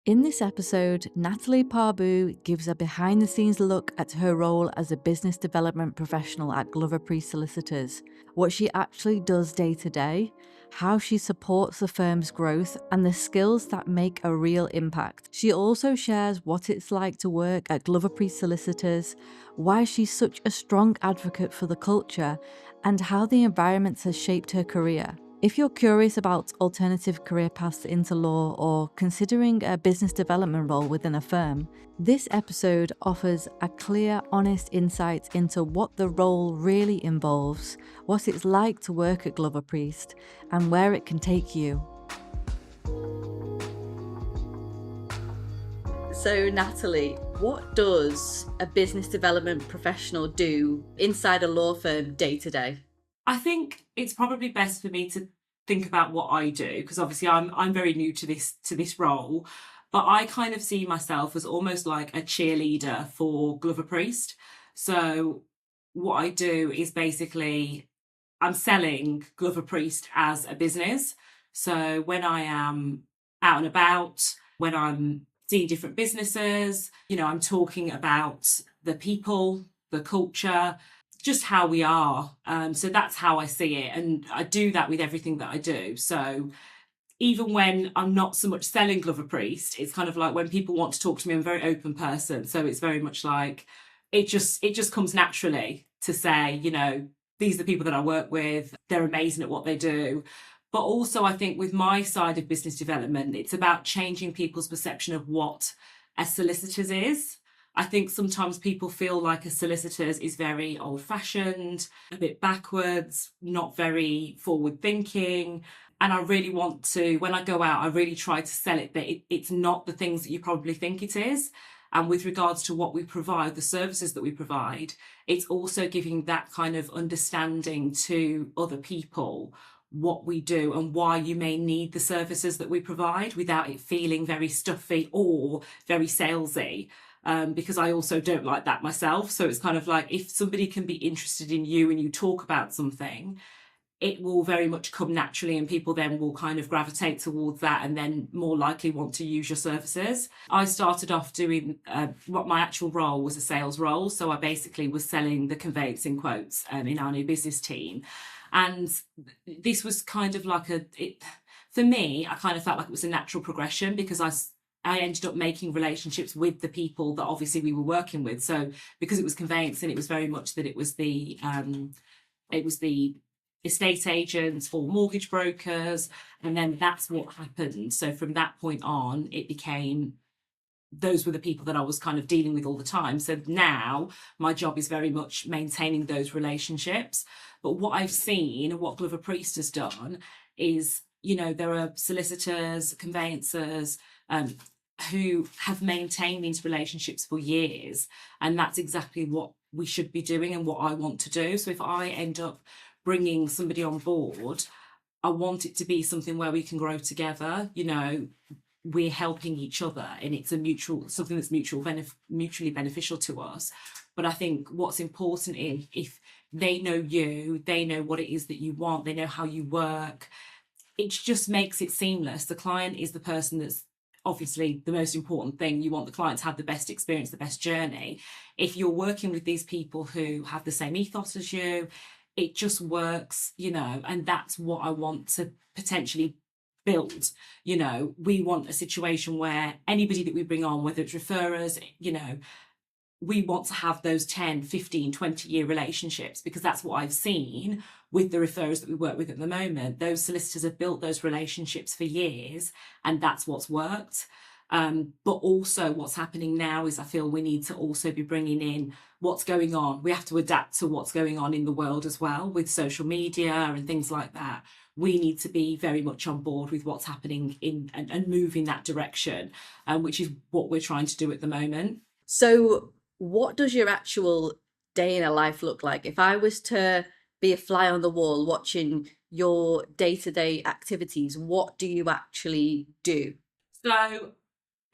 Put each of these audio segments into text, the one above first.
In this episode, Natalie Parboo gives a behind the scenes look at her role as a business development professional at Glover Priest Solicitors, what she actually does day to day, how she supports the firm's growth, and the skills that make a real impact. She also shares what it's like to work at Glover Priest Solicitors, why she's such a strong advocate for the culture, and how the environment has shaped her career. If you're curious about alternative career paths into law or considering a business development role within a firm, this episode offers a clear, honest insight into what the role really involves, what it's like to work at Glover Priest, and where it can take you. So, Natalie, what does a business development professional do inside a law firm day to day? I think it's probably best for me to think about what I do, because obviously I'm very new to this role, but I kind of see myself as almost like a cheerleader for Glover Priest. So what I do is basically I'm selling Glover Priest as a business. So when I am out and about, when I'm seeing different businesses, I'm talking about the people, the culture, just how we are. So that's how I see it. And I do that with everything that I do. So even when I'm not so much selling Glover Priest, it's kind of like when people want to talk to me, I'm a very open person. So it's very much like it just comes naturally to say, these are the people that I work with. They're amazing at what they do. But also, I think with my side of business development, it's about changing people's perception of what a solicitor's is. I think sometimes people feel like a solicitor's is very old fashioned, a bit backwards, not very forward thinking. And I really want to, when I go out, I really try to sell it that it's not the things that you probably think it is. And with regards to what we provide, the services that we provide, it's also giving that kind of understanding to other people what we do and why you may need the services that we provide without it feeling very stuffy or very salesy. Because I also don't like that myself. So it's kind of like if somebody can be interested in you and you talk about something, it will very much come naturally and people then will kind of gravitate towards that and then more likely want to use your services. I started off doing what my actual role was a sales role. So I basically was selling the conveyancing quotes in our new business team. And this was kind of like for me, I kind of felt like it was a natural progression because I ended up making relationships with the people that obviously we were working with. So because it was conveyancing, it was very much that it was the estate agents or mortgage brokers, and then that's what happened. So from that point on, it became those were the people that I was kind of dealing with all the time. So now my job is very much maintaining those relationships. But what I've seen, what Glover Priest has done is, there are solicitors, conveyancers, who have maintained these relationships for years. And that's exactly what we should be doing and what I want to do. So if I end up bringing somebody on board, I want it to be something where we can grow together. We're helping each other and it's something that's mutually beneficial to us. But I think what's important is if they know you, they know what it is that you want, they know how you work, it just makes it seamless. The client is the person that's obviously the most important thing. You want the client to have the best experience, the best journey. If you're working with these people who have the same ethos as you, it just works, and that's what I want to potentially build. We want a situation where anybody that we bring on, whether it's referrers, we want to have those 10, 15, 20-year relationships, because that's what I've seen with the referrers that we work with at the moment. Those solicitors have built those relationships for years, and that's what's worked. But also what's happening now is I feel we need to also be bringing in what's going on. We have to adapt to what's going on in the world as well with social media and things like that. We need to be very much on board with what's happening and move in that direction, which is what we're trying to do at the moment. So, what does your actual day in a life look like? If I was to be a fly on the wall watching your day-to-day activities, what do you actually do? So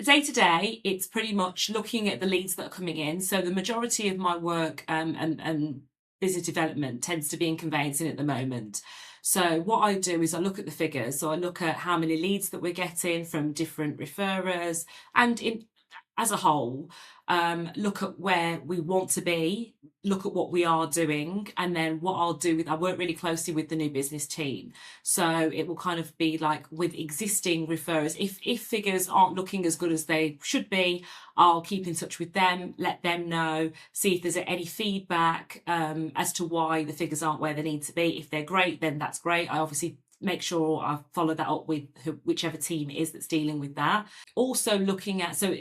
day to day, it's pretty much looking at the leads that are coming in. So the majority of my work and business development tends to be in conveyancing at the moment. So what I do is I look at the figures. So I look at how many leads that we're getting from different referrers, and as a whole, look at where we want to be, look at what we are doing, and then what I'll do with, I work really closely with the new business team. So it will kind of be like with existing referrers, if figures aren't looking as good as they should be, I'll keep in touch with them, let them know, see if there's any feedback as to why the figures aren't where they need to be. If they're great, then that's great. I obviously make sure I follow that up with whichever team it is that's dealing with that. Also looking at, so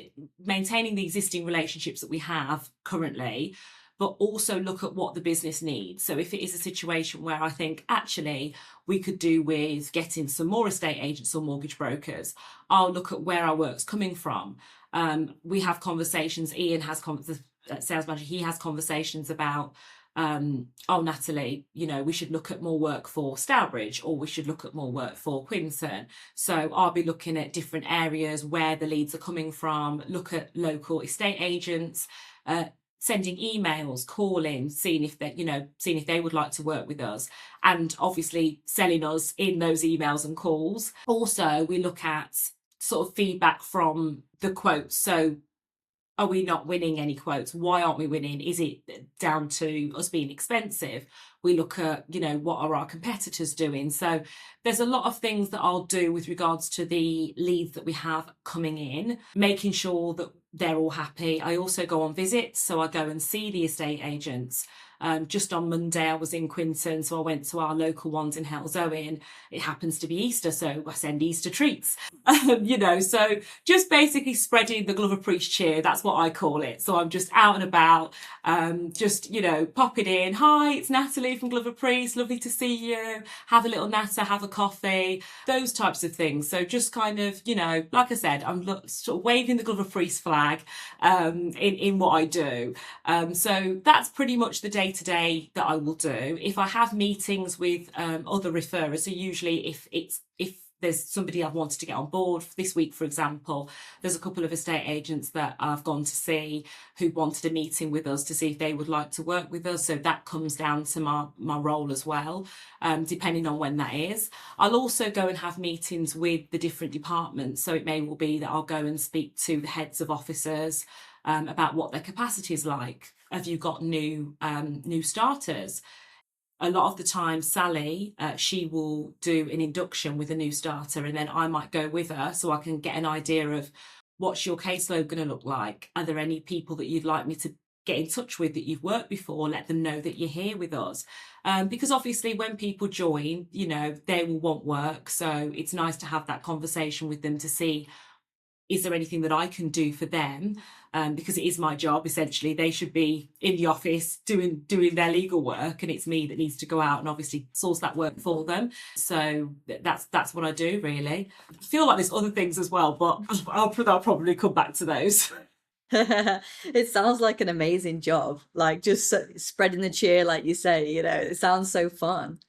maintaining the existing relationships that we have currently, but also look at what the business needs. So if it is a situation where I think actually we could do with getting some more estate agents or mortgage brokers, I'll look at where our work's coming from. We have conversations, Ian has, the sales manager, he has conversations about, oh, Natalie, you know, we should look at more work for Stourbridge, or we should look at more work for Quinton. So I'll be looking at different areas where the leads are coming from, look at local estate agents, sending emails, calling, seeing if they, you know, seeing if they would like to work with us, and obviously selling us in those emails and calls. Also, we look at sort of feedback from the quotes. So are we not winning any quotes? Why aren't we winning? Is it down to us being expensive? We look at, you know, what are our competitors doing? So there's a lot of things that I'll do with regards to the leads that we have coming in, making sure that they're all happy. I also go on visits, so I go and see the estate agents. Just on Monday, I was in Quinton, so I went to our local ones in Halesowen. It happens to be Easter, so I send Easter treats. You know, so just basically spreading the Glover Priest cheer. That's what I call it. So I'm just out and about, just, you know, popping in. Hi, it's Natalie from Glover Priest. Lovely to see you. Have a little natter, have a coffee, those types of things. So just kind of, you know, like I said, I'm sort of waving the Glover Priest flag in what I do. So that's pretty much the day to day that I will do. If I have meetings with other referrers, so usually if there's somebody I've wanted to get on board this week, for example, there's a couple of estate agents that I've gone to see who wanted a meeting with us to see if they would like to work with us. So that comes down to my role as well, depending on when that is. I'll also go and have meetings with the different departments. So it may well be that I'll go and speak to the heads of officers about what their capacity is like. Have you got new starters? A lot of the time, Sally, she will do an induction with a new starter, and then I might go with her so I can get an idea of what's your caseload going to look like. Are there any people that you'd like me to get in touch with that you've worked before? Let them know that you're here with us. Because obviously when people join, you know, they will want work. So it's nice to have that conversation with them to see, is there anything that I can do for them? Because it is my job, essentially. They should be in the office doing their legal work, and it's me that needs to go out and obviously source that work for them. So that's what I do, really. I feel like there's other things as well, but I'll probably come back to those. It sounds like an amazing job, like just spreading the cheer, like you say, you know, it sounds so fun.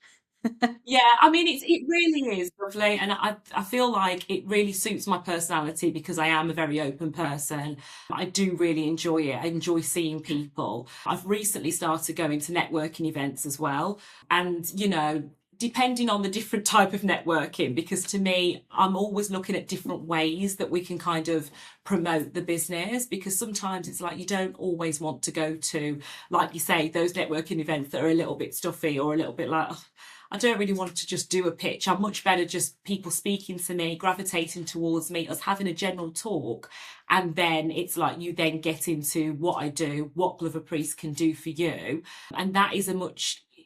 Yeah, I mean, it really is lovely, and I feel like it really suits my personality because I am a very open person. I do really enjoy it. I enjoy seeing people. I've recently started going to networking events as well, and you know, depending on the different type of networking, because to me, I'm always looking at different ways that we can kind of promote the business, because sometimes it's like you don't always want to go to, like you say, those networking events that are a little bit stuffy or a little bit like, "Oh, I don't really want to just do a pitch. I'm much better just people speaking to me, gravitating towards me, us having a general talk. And then it's like you then get into what I do, what Glover Priest can do for you. And that is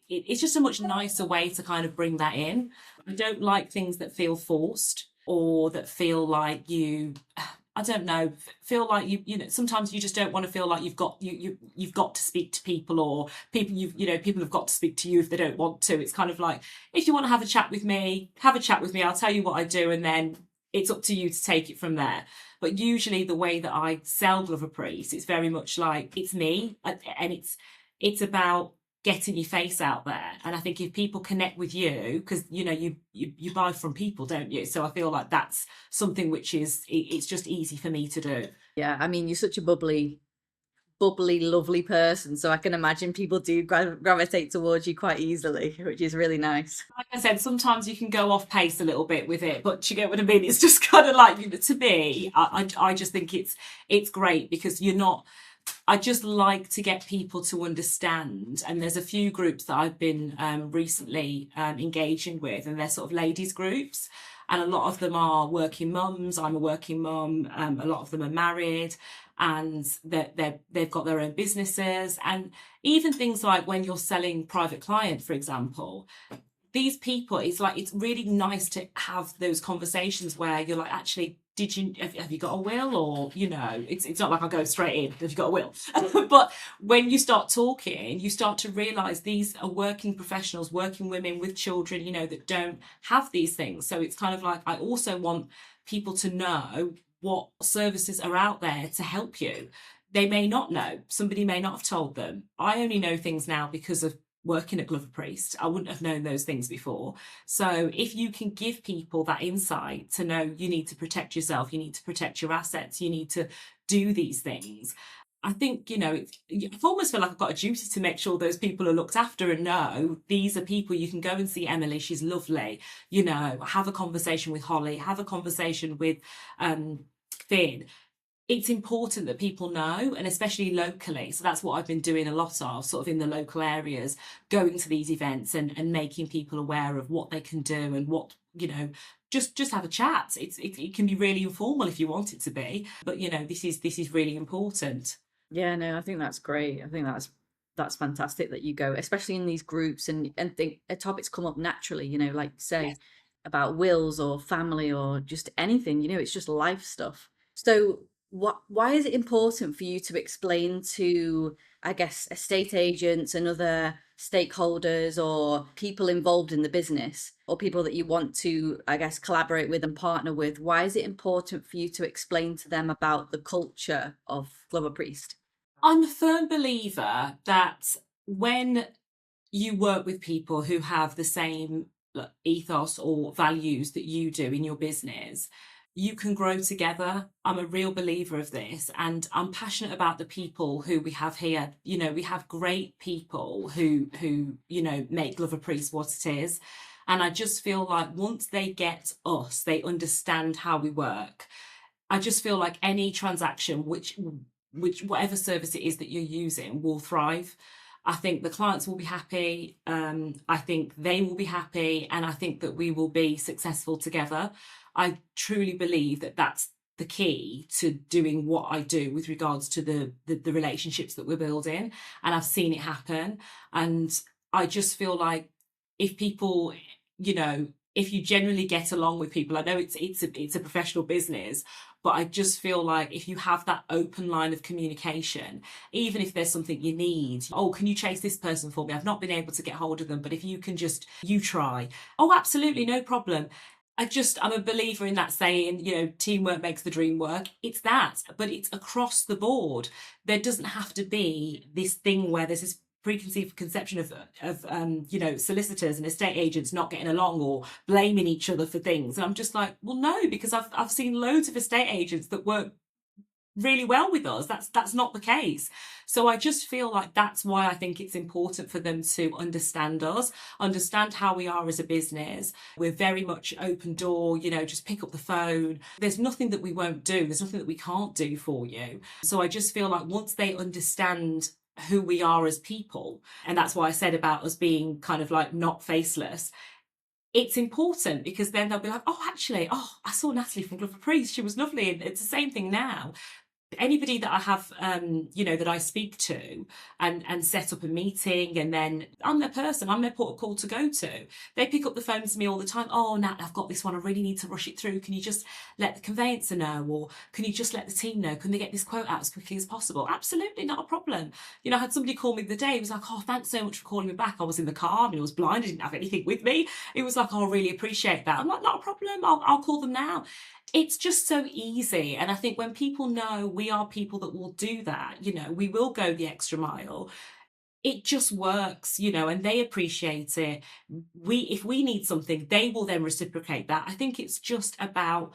it's just a much nicer way to kind of bring that in. I don't like things that feel forced or that feel like I don't know, feel like you know, sometimes you just don't want to feel like you've got to speak to people, or people have got to speak to you if they don't want to. It's kind of like, if you want to have a chat with me, have a chat with me. I'll tell you what I do, and then it's up to you to take it from there. But usually the way that I sell Glover Priest, it's very much like it's me, and it's about getting your face out there. And I think if people connect with you, because you know you buy from people, don't you? So I feel like that's something which is, it's just easy for me to do. Yeah, I mean, you're such a bubbly bubbly, lovely person. So I can imagine people do gravitate towards you quite easily, which is really nice. Like I said, sometimes you can go off pace a little bit with it, but you get what I mean. It's just kind of like, to me, I just think it's great because you're not. I just like to get people to understand, and there's a few groups that I've been recently engaging with, and they're sort of ladies groups, and a lot of them are working mums. I'm a working mum. A lot of them are married, and they've got their own businesses, and even things like when you're selling private client, for example, these people, it's like, it's really nice to have those conversations where you're like, actually, did you have you got a will? Or, it's not like I'll go straight in, have you got a will? But when you start talking, you start to realize these are working professionals, working women with children, that don't have these things. So it's kind of like, I also want people to know what services are out there to help you. They may not know, somebody may not have told them. I only know things now because of working at Glover Priest. I wouldn't have known those things before. So if you can give people that insight to know you need to protect yourself, you need to protect your assets, you need to do these things, I think, I almost feel like I've got a duty to make sure those people are looked after and know these are people. You can go and see Emily, she's lovely, have a conversation with Holly, have a conversation with Finn. It's important that people know, and especially locally. So that's what I've been doing a lot of, sort of in the local areas, going to these events and making people aware of what they can do and what, just have a chat. It can be really informal if you want it to be, but this is really important. Yeah, no, I think that's great. I think that's fantastic that you go, especially in these groups, and think topics come up naturally, like say Yes. about wills or family or just anything, it's just life stuff. So why is it important for you to explain to, I guess, estate agents and other stakeholders or people involved in the business or people that you want to, I guess, collaborate with and partner with? Why is it important for you to explain to them about the culture of Glover Priest? I'm a firm believer that when you work with people who have the same ethos or values that you do in your business, you can grow together. I'm a real believer of this, and I'm passionate about the people who we have here. We have great people who make Glover Priest what it is. And I just feel like once they get us, they understand how we work. I just feel like any transaction, which whatever service it is that you're using, will thrive. I think the clients will be happy. I think they will be happy, and I think that we will be successful together. I truly believe that that's the key to doing what I do with regards to the relationships that we're building, and I've seen it happen. And I just feel like if people, if you generally get along with people, I know it's a professional business, but I just feel like if you have that open line of communication, even if there's something you need, oh, can you chase this person for me? I've not been able to get hold of them, but if you can you try. Oh, absolutely, no problem. I'm a believer in that saying, teamwork makes the dream work. It's that, but it's across the board. There doesn't have to be this thing where there's this preconceived conception of solicitors and estate agents not getting along or blaming each other for things. And I'm just like, well, no, because I've seen loads of estate agents that work really well with us. That's not the case. So I just feel like that's why I think it's important for them to understand us, understand how we are as a business. We're very much open door, just pick up the phone. There's nothing that we won't do. There's nothing that we can't do for you. So I just feel like once they understand who we are as people, and that's why I said about us being kind of like not faceless, it's important because then they'll be like, oh, actually, I saw Natalie from Glover Priest. She was lovely. And it's the same thing now. Anybody that I have, that I speak to and set up a meeting, and then I'm their person, I'm their port of call to go to. They pick up the phone to me all the time. Oh, Nat, I've got this one. I really need to rush it through. Can you just let the conveyancer know? Or can you just let the team know? Can they get this quote out as quickly as possible? Absolutely, not a problem. I had somebody call me the day. He was like, oh, thanks so much for calling me back. I was in the car and I was blind. I didn't have anything with me. It was like, oh, I really appreciate that. I'm like, not a problem. I'll call them now. It's just so easy. And I think when people know we are people that will do that, we will go the extra mile. It just works, and they appreciate it. If we need something, they will then reciprocate that. I think it's just about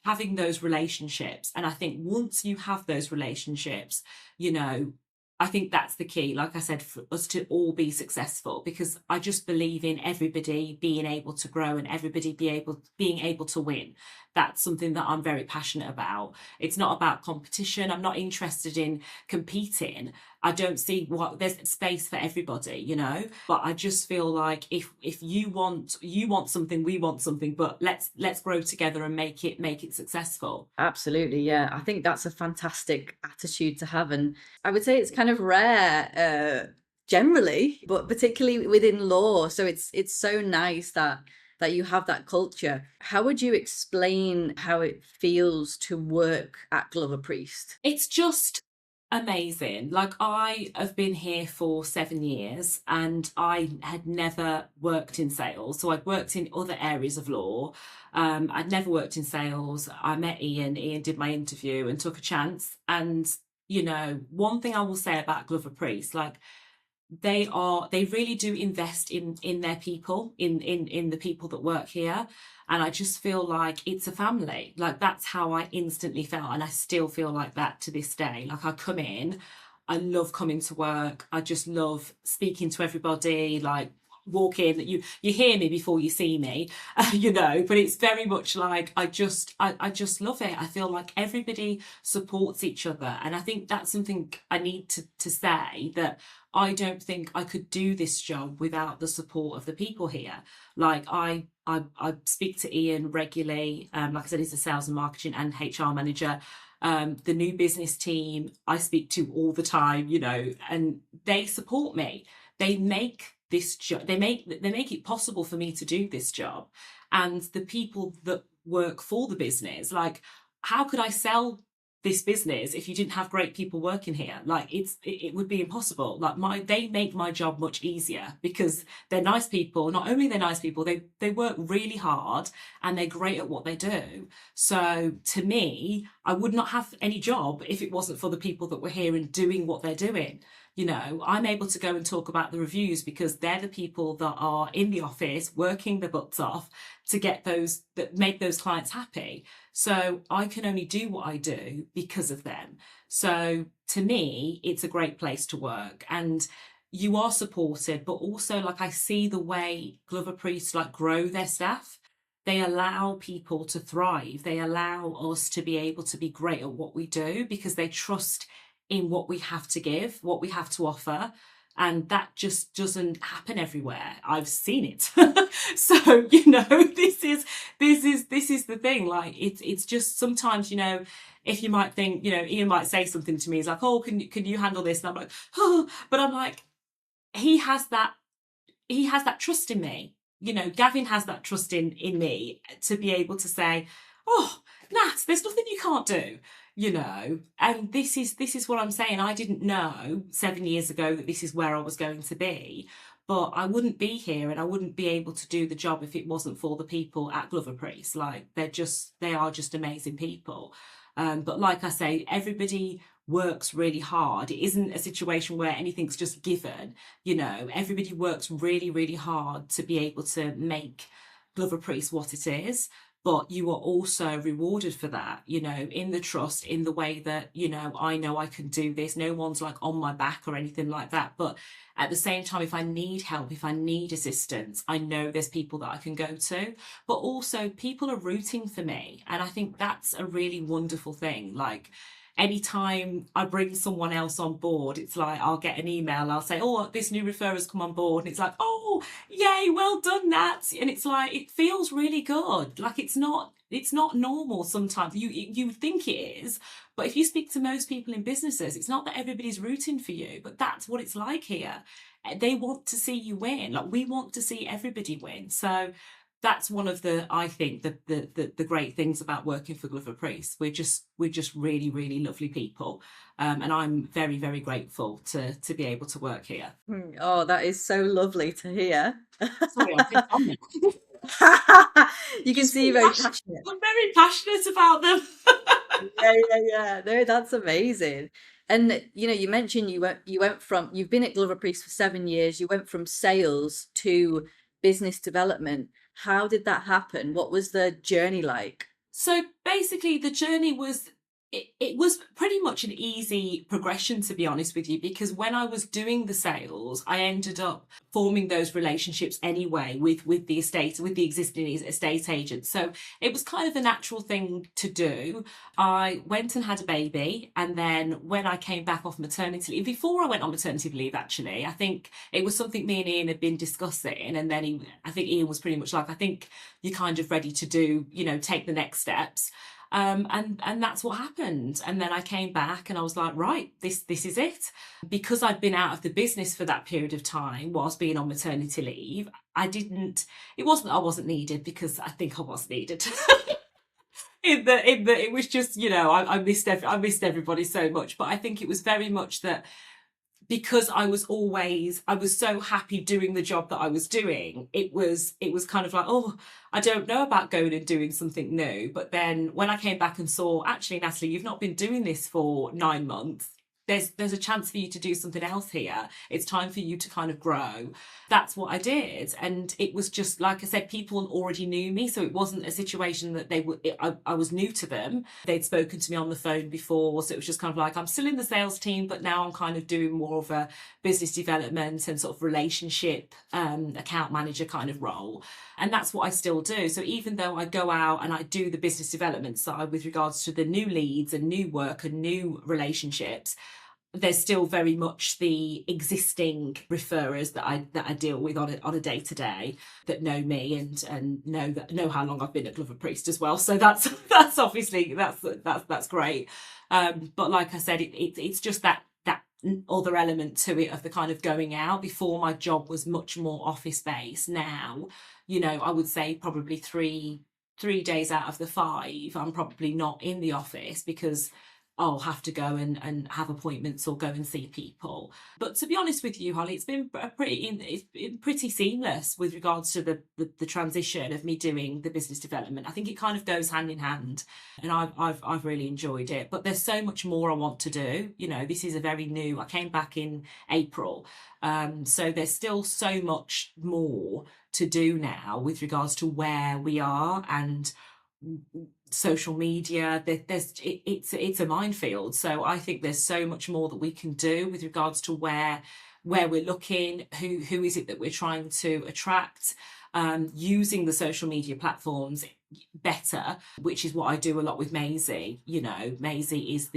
having those relationships. And I think once you have those relationships, you know, I think that's the key, like I said, for us to all be successful, because I just believe in everybody being able to grow and everybody being able to win. That's something that I'm very passionate about. It's not about competition. I'm not interested in competing. I don't see what there's space for everybody, you know. But I just feel like if you want something, we want something, but let's grow together and make it successful. Absolutely, yeah. I think that's a fantastic attitude to have, and I would say it's kind of rare generally, but particularly within law. So it's so nice that you have that culture. How would you explain how it feels to work at Glover Priest? It's just amazing. Like, I have been here for 7 years and I had never worked in sales. So I'd worked in other areas of law. I'd never worked in sales. I met Ian. Ian did my interview and took a chance. And, you know, one thing I will say about Glover Priest, like, they really do invest in their people, in the people that work here. And I just feel like it's a family. Like, that's how I instantly felt, and I still feel like that to this day. Like, I come in, I love coming to work, I just love speaking to everybody. Like, walk in, you hear me before you see me. You know, but it's very much like I just love it. I feel like everybody supports each other, and I think that's something I need to say, that I don't think I could do this job without the support of the people here. Like, I speak to Ian regularly. Like I said, he's a sales and marketing and HR manager. The new business team I speak to all the time, you know, and they support me. They make this job. They make it possible for me to do this job. And the people that work for the business, like, how could I sell this business if you didn't have great people working here? Like, it would be impossible. Like, they make my job much easier because they're nice people. Not only they're nice people, they work really hard and they're great at what they do. So to me, I would not have any job if it wasn't for the people that were here and doing what they're doing. You know, I'm able to go and talk about the reviews because they're the people that are in the office working their butts off to get those, that make those clients happy. So I can only do what I do because of them. So to me, it's a great place to work, and you are supported, but also, like, I see the way Glover Priests, like, grow their staff. They allow people to thrive. They allow us to be able to be great at what we do because they trust in what we have to give, what we have to offer. And that just doesn't happen everywhere. I've seen it. So, you know, this is the thing. Like, it's just sometimes, you know, if you might think, you know, Ian might say something to me, he's like, oh, can you handle this? And I'm like, oh, but I'm like, he has that trust in me. You know, Gavin has that trust in me to be able to say, oh, Nat, there's nothing you can't do, you know. And this is what I'm saying. I didn't know 7 years ago that this is where I was going to be, but I wouldn't be here and I wouldn't be able to do the job if it wasn't for the people at Glover Priest. Like, they are just amazing people. But like I say, everybody works really hard. It isn't a situation where anything's just given. You know, everybody works really, really hard to be able to make Glover Priest what it is. But you are also rewarded for that, you know, in the trust, in the way that, you know I can do this. No one's like on my back or anything like that. But at the same time, if I need help, if I need assistance, I know there's people that I can go to. But also, people are rooting for me. And I think that's a really wonderful thing. Like, anytime I bring someone else on board, it's like I'll get an email, I'll say, oh, this new referrer's come on board. And it's like, oh, yay, well done, Nat. And it's like, it feels really good. Like, it's not normal sometimes. You would think it is, but if you speak to most people in businesses, it's not that everybody's rooting for you, but that's what it's like here. They want to see you win. Like, we want to see everybody win. So that's one of the, I think, the great things about working for Glover Priest. We're just really, really lovely people, and I'm very, very grateful to be able to work here. Oh, that is so lovely to hear. Sorry, I'm just on it. You can Just see very you're very passionate. passionate. I'm very passionate about them. Yeah, yeah, yeah. No, that's amazing. And you mentioned you went from you've been at Glover Priest for 7 years. You went from sales to business development. How did that happen? What was the journey like? So basically, the journey was it was pretty much an easy progression, to be honest with you, because when I was doing the sales, I ended up forming those relationships anyway with the estate, with the existing estate agents. So it was kind of a natural thing to do. I went and had a baby, and then when I came back off maternity leave, before I went on maternity leave, actually, I think it was something me and Ian had been discussing, and then I think Ian was pretty much like, I think you're kind of ready to do, take the next steps. And that's what happened. And then I came back and I was like, right, this is it. Because I'd been out of the business for that period of time whilst being on maternity leave, it wasn't that I wasn't needed, because I think I was needed. In the it was just, I missed everybody so much. But I think it was very much that because I was so happy doing the job that I was doing, it was kind of like, oh, I don't know about going and doing something new. But then when I came back and saw, actually, Natalie, you've not been doing this for 9 months. There's a chance for you to do something else here. It's time for you to kind of grow. That's what I did. And it was just, like I said, people already knew me. So it wasn't a situation that I was new to them. They'd spoken to me on the phone before. So it was just kind of like, I'm still in the sales team, but now I'm kind of doing more of a business development and sort of relationship account manager kind of role. And that's what I still do. So even though I go out and I do the business development side with regards to the new leads and new work and new relationships, there's still very much the existing referrers that I deal with on a day to day, that know me and know how long I've been at Glover Priest as well. So that's obviously that's great. But like I said, it's just that other element to it of the kind of going out. Before, my job was much more office based. Now, I would say probably three days out of the five, I'm probably not in the office because I'll have to go and have appointments or go and see people. But to be honest with you, Holly, it's been pretty seamless with regards to the transition of me doing the business development. I think it kind of goes hand in hand, and I've really enjoyed it. But there's so much more I want to do. This is a very new. I came back in April, so there's still so much more to do now with regards to where we are and social media. It's a minefield. So I think there's so much more that we can do with regards to where we're looking, who is it that we're trying to attract, using the social media platforms better, which is what I do a lot with Maisie. Maisie is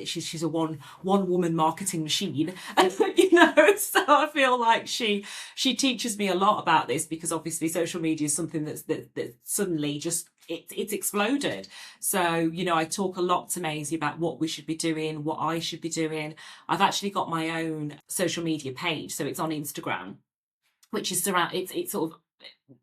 she's a one woman marketing machine. So I feel like she teaches me a lot about this, because obviously social media is something that suddenly just it's exploded. So I talk a lot to Maisie about what we should be doing, what I should be doing. I've actually got my own social media page, so it's on Instagram, which is it's sort of,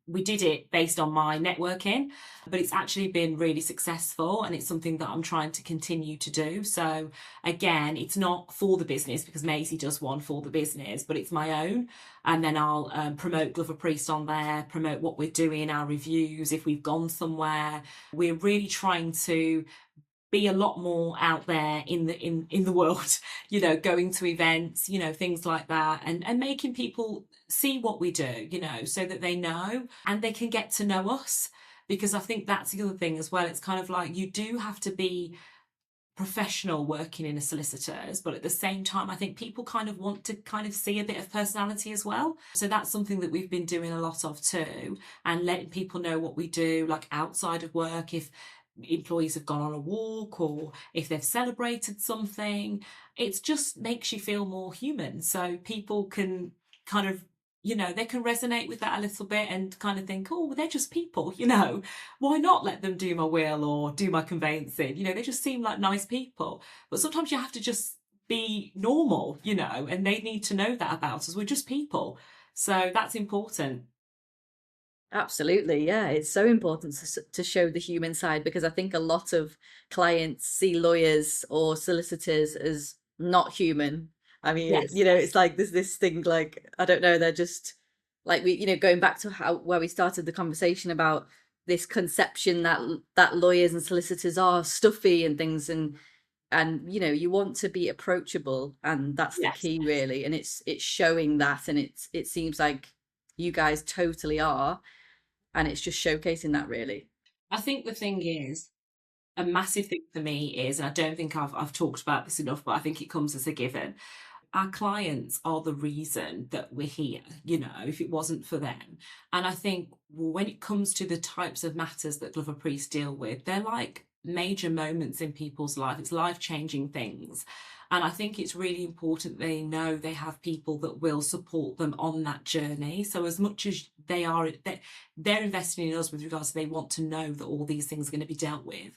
we did it based on my networking, but it's actually been really successful, and it's something that I'm trying to continue to do. So again, it's not for the business, because Maisie does one for the business, but it's my own. And then I'll promote Glover Priest on there, promote what we're doing, our reviews, if we've gone somewhere. We're really trying to be a lot more out there in the world, going to events, things like that, and making people see what we do, so that they know and they can get to know us. Because I think that's the other thing as well. It's kind of like, you do have to be professional working in a solicitor's, but at the same time, I think people kind of want to kind of see a bit of personality as well. So that's something that we've been doing a lot of too, and letting people know what we do, like outside of work, if employees have gone on a walk or if they've celebrated something. It just makes you feel more human, so people can kind of, they can resonate with that a little bit and kind of think, oh, they're just people, why not let them do my will or do my conveyancing? They just seem like nice people. But sometimes you have to just be normal, and they need to know that about us. We're just people. So that's important. Absolutely, yeah. It's so important to show the human side, because I think a lot of clients see lawyers or solicitors as not human. I mean, Yes. it's like there's this thing, like, I don't know, they're just like, going back to where we started the conversation about this conception that lawyers and solicitors are stuffy and things, and you want to be approachable, and that's the Yes. key really. And it's showing that, and it seems like you guys totally are, and it's just showcasing that really. I think the thing is, A massive thing for me is, and I don't think I've talked about this enough, but I think it comes as a given. Our clients are the reason that we're here, if it wasn't for them. And I think when it comes to the types of matters that Glover Priests deal with, they're like major moments in people's life. It's life-changing things. And I think it's really important they know they have people that will support them on that journey. So as much as they're investing in us with regards to they want to know that all these things are going to be dealt with,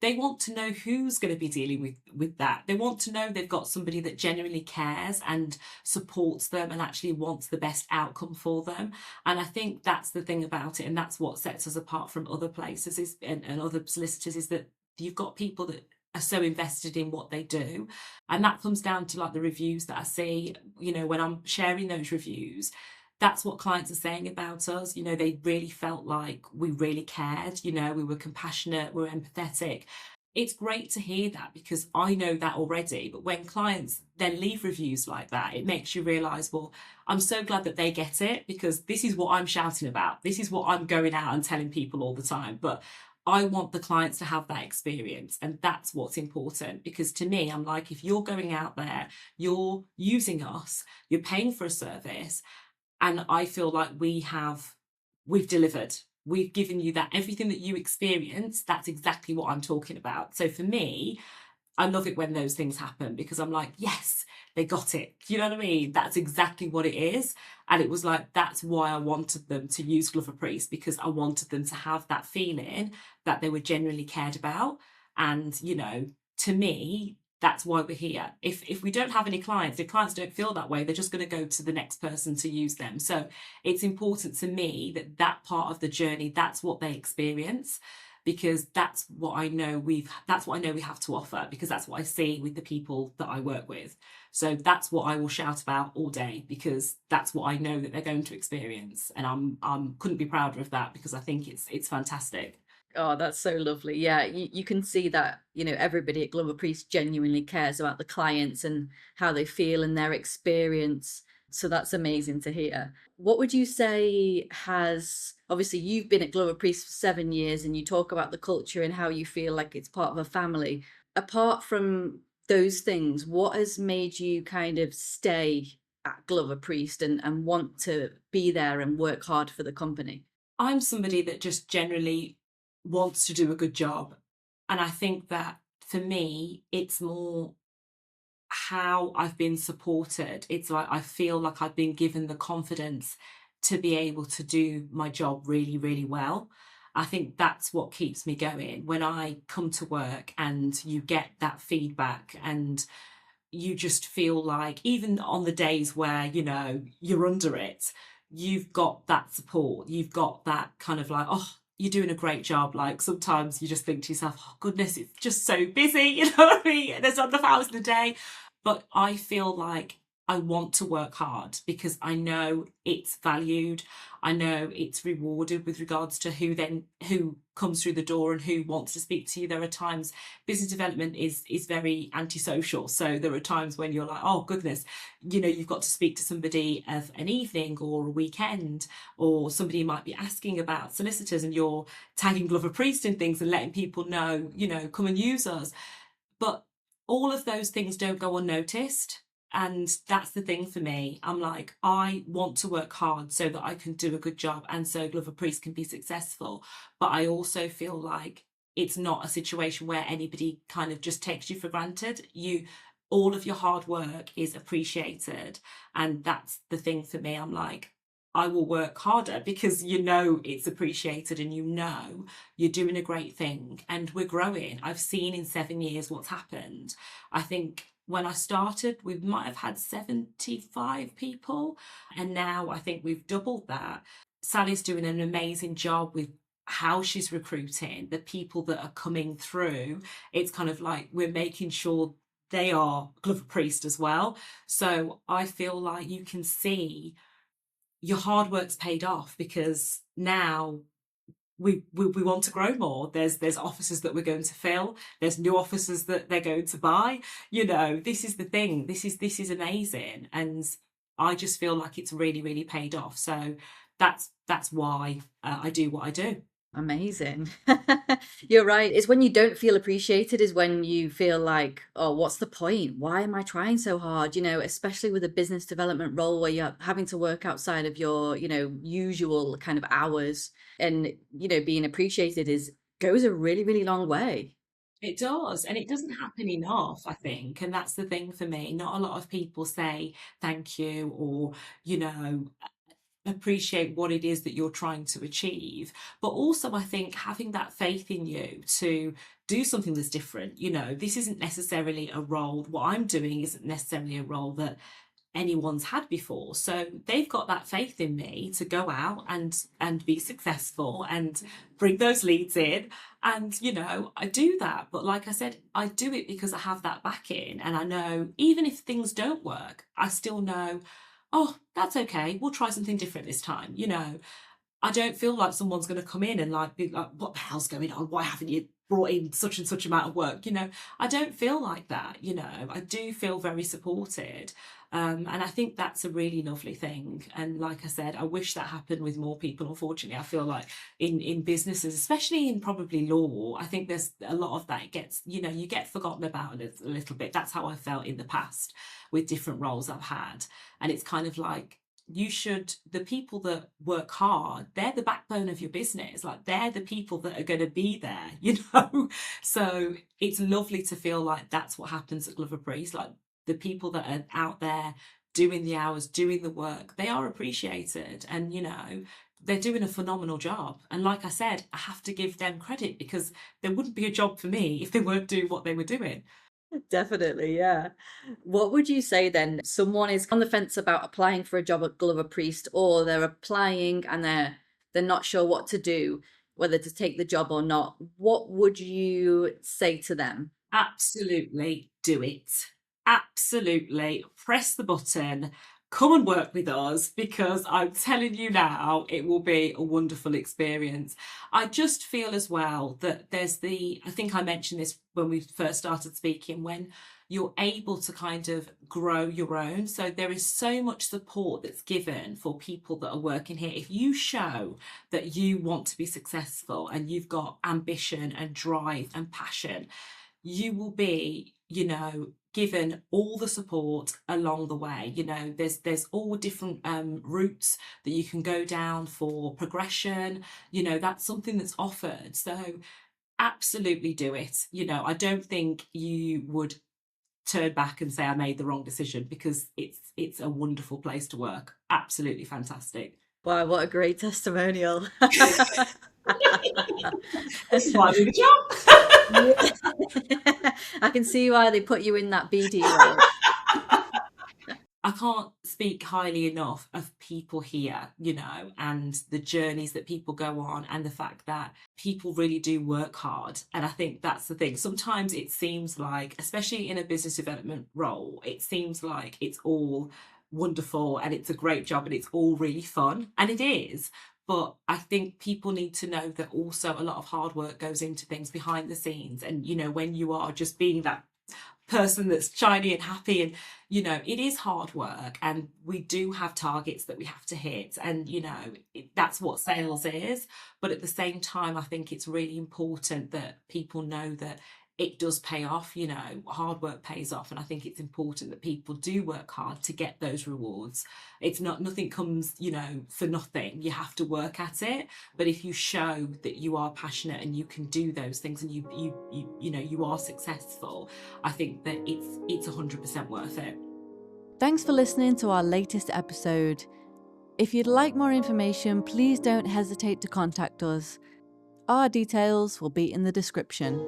they want to know who's going to be dealing with that. They want to know they've got somebody that genuinely cares and supports them and actually wants the best outcome for them. And I think that's the thing about it, and that's what sets us apart from other places and other solicitors, is that you've got people that are so invested in what they do. And that comes down to like the reviews that I see, when I'm sharing those reviews. That's what clients are saying about us. They really felt like we really cared, we were compassionate, we were empathetic. It's great to hear that because I know that already. But when clients then leave reviews like that, it makes you realize, well, I'm so glad that they get it, because this is what I'm shouting about. This is what I'm going out and telling people all the time. But I want the clients to have that experience. And that's what's important. Because to me, I'm like, if you're going out there, you're using us, you're paying for a service, and I feel like we've delivered. We've given you that everything that you experience. That's exactly what I'm talking about. So for me, I love it when those things happen, because I'm like, yes, they got it. You know what I mean? That's exactly what it is. And it was like, that's why I wanted them to use Glover Priest, because I wanted them to have that feeling that they were genuinely cared about. And, to me, that's why we're here. If we don't have any clients, if clients don't feel that way, they're just going to go to the next person to use them. So it's important to me that that part of the journey, that's what they experience, because that's what I know we have to offer, because that's what I see with the people that I work with. So that's what I will shout about all day, because that's what I know that they're going to experience, and I'm couldn't be prouder of that, because I think it's fantastic. Oh, that's so lovely. Yeah, you can see that, everybody at Glover Priest genuinely cares about the clients and how they feel and their experience. So that's amazing to hear. What would you say has, obviously, you've been at Glover Priest for 7 years and you talk about the culture and how you feel like it's part of a family. Apart from those things, what has made you kind of stay at Glover Priest and want to be there and work hard for the company? I'm somebody that just generally wants to do a good job. And I think that for me, it's more how I've been supported. It's like I feel like I've been given the confidence to be able to do my job really, really well. I think that's what keeps me going. When I come to work and you get that feedback, and you just feel like, even on the days where you're under it, you've got that support, you've got that kind of like, oh, you're doing a great job. Like sometimes you just think to yourself, oh goodness, it's just so busy, you know what I mean, there's not enough hours in the day. But I feel like I want to work hard because I know it's valued. I know it's rewarded with regards to who comes through the door and who wants to speak to you. There are times business development is very antisocial. So there are times when you're like, oh goodness, you've got to speak to somebody of an evening or a weekend, or somebody might be asking about solicitors and you're tagging Glover Priest and things and letting people know, come and use us. But all of those things don't go unnoticed. And that's the thing for me. I'm like, I want to work hard so that I can do a good job and so Glover Priest can be successful. But I also feel like it's not a situation where anybody kind of just takes you for granted. All of your hard work is appreciated. And that's the thing for me. I'm like, I will work harder because it's appreciated, and you're doing a great thing, and we're growing. I've seen in 7 years what's happened. I think when I started, we might have had 75 people, and now I think we've doubled that. Sally's doing an amazing job with how she's recruiting the people that are coming through. It's kind of like we're making sure they are Glover Priest as well. So I feel like you can see your hard work's paid off, because now we want to grow more. There's offices that we're going to fill. There's new offices that they're going to buy. This is the thing. This is amazing, and I just feel like it's really really paid off. So that's why I do what I do. Amazing. You're right. It's when you don't feel appreciated is when you feel like, oh, what's the point? Why am I trying so hard? Especially with a business development role where you're having to work outside of your, usual kind of hours, and, being appreciated is goes a really, really long way. It does, and it doesn't happen enough, I think, and that's the thing for me. Not a lot of people say thank you or, you know, appreciate what it is that you're trying to achieve. But also, I think having that faith in you to do something that's different. This isn't necessarily a role, what I'm doing isn't necessarily a role that anyone's had before. So they've got that faith in me to go out and be successful and bring those leads in. And I do that. But like I said, I do it because I have that backing. And I know even if things don't work, I still know, oh, that's okay. We'll try something different this time. I don't feel like someone's going to come in and like be like, what the hell's going on? Why haven't you brought in such and such amount of work? I don't feel like that. I do feel very supported. And I think that's a really lovely thing. And like I said, I wish that happened with more people. Unfortunately, I feel like in businesses, especially in probably law, I think there's a lot of that gets, you get forgotten about a little bit. That's how I felt in the past with different roles I've had. And it's kind of like, the people that work hard, they're the backbone of your business. Like they're the people that are going to be there. So it's lovely to feel like that's what happens at Glover Priest. Like the people that are out there doing the hours, doing the work, they are appreciated. And, they're doing a phenomenal job. And like I said, I have to give them credit because there wouldn't be a job for me if they weren't doing what they were doing. Definitely, yeah. What would you say then? Someone is on the fence about applying for a job at Glover Priest, or they're applying and they're not sure what to do, whether to take the job or not. What would you say to them? Absolutely do it. Absolutely press the button. Come and work with us because I'm telling you now, it will be a wonderful experience. I just feel as well that I think I mentioned this when we first started speaking, when you're able to kind of grow your own. So there is so much support that's given for people that are working here. If you show that you want to be successful and you've got ambition and drive and passion, you will be, given all the support along the way. There's all different routes that you can go down for progression. That's something that's offered. So absolutely do it. I don't think you would turn back and say I made the wrong decision, because it's a wonderful place to work. Absolutely fantastic. Wow, what a great testimonial. This is why I do the job. Yeah. I can see why they put you in that BD role. I can't speak highly enough of people here, and the journeys that people go on, and the fact that people really do work hard. And I think that's the thing. Sometimes it seems like, especially in a business development role, it seems like it's all wonderful and it's a great job and it's all really fun. And it is. But I think people need to know that also a lot of hard work goes into things behind the scenes. And, when you are just being that person that's shiny and happy, and it is hard work, and we do have targets that we have to hit, and that's what sales is. But at the same time, I think it's really important that people know that it does pay off. Hard work pays off, and I think it's important that people do work hard to get those rewards. It's not, nothing comes for nothing. You have to work at it. But if you show that you are passionate and you can do those things, and you are successful, I think that it's 100% worth it. Thanks for listening to our latest episode. If you'd like more information, please don't hesitate to contact us. Our details will be in the description.